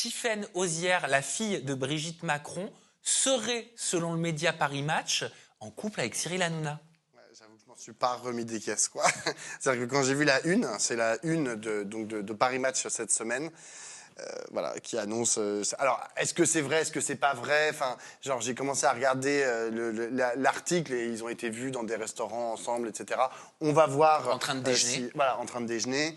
Tiffaine Ozière, la fille de Brigitte Macron, serait, selon le média Paris Match, en couple avec Cyril Hanouna. J'avoue que je m'en suis pas remis des caisses, quoi. C'est-à-dire que quand j'ai vu la une, c'est la une de Paris Match cette semaine, voilà, qui annonce. Alors, est-ce que c'est vrai, est-ce que c'est pas vrai? Enfin, genre, j'ai commencé à regarder l'article et ils ont été vus dans des restaurants ensemble, etc. On va voir. En train de déjeuner. Voilà, en train de déjeuner.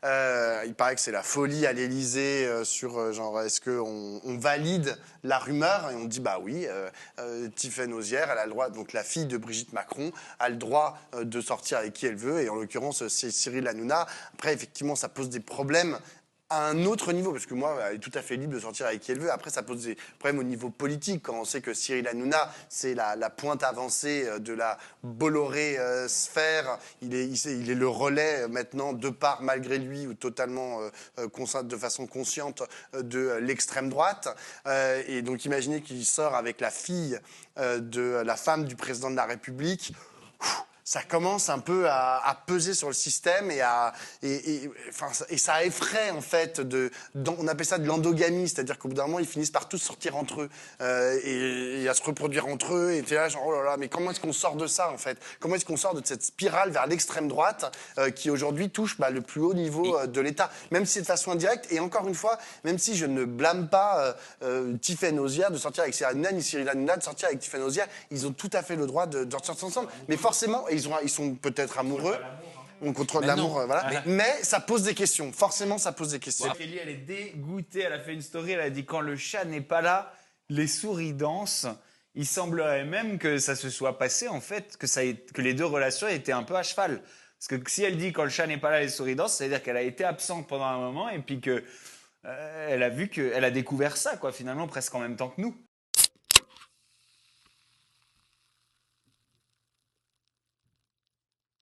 Il paraît que c'est la folie à l'Élysée sur genre, est-ce qu'on valide la rumeur? Et on dit, bah oui, Tiffaine Ozière, elle a le droit, donc la fille de Brigitte Macron, a le droit de sortir avec qui elle veut. Et en l'occurrence, c'est Cyril Hanouna. Après, effectivement, ça pose des problèmes à un autre niveau, parce que moi, elle est tout à fait libre de sortir avec qui elle veut. Après, ça pose des problèmes au niveau politique, quand on sait que Cyril Hanouna, c'est la pointe avancée de la Bolloré sphère. Il est le relais maintenant, de part, malgré lui, ou totalement de façon consciente, de l'extrême droite. Et donc, imaginez qu'il sort avec la fille de la femme du président de la République. Ça commence un peu à peser sur le système et ça effraie en fait. On appelle ça de l'endogamie, c'est-à-dire qu'au bout d'un moment ils finissent par tous sortir entre eux et à se reproduire entre eux. Et t'es là genre oh là là, mais comment est-ce qu'on sort de ça en fait? Comment est-ce qu'on sort de cette spirale vers l'extrême droite qui aujourd'hui touche le plus haut niveau de l'État, même si c'est de façon indirecte. Et encore une fois, même si je ne blâme pas Tiffaine Ozière de sortir avec Cyril Hanouna, ni Cyril Hanouna de sortir avec Tiffaine Ozière, ils ont tout à fait le droit de sortir ensemble. Mais forcément, ils sont peut-être amoureux. On contrôle l'amour, voilà. Mais ça pose des questions. Forcément, ça pose des questions. Ophélie, elle est dégoûtée. Elle a fait une story. Elle a dit quand le chat n'est pas là, les souris dansent. Il semblerait même que ça se soit passé, en fait, que les deux relations étaient un peu à cheval. Parce que si elle dit quand le chat n'est pas là, les souris dansent, c'est-à-dire qu'elle a été absente pendant un moment et puis que elle a vu qu'elle a découvert ça, quoi, finalement, presque en même temps que nous.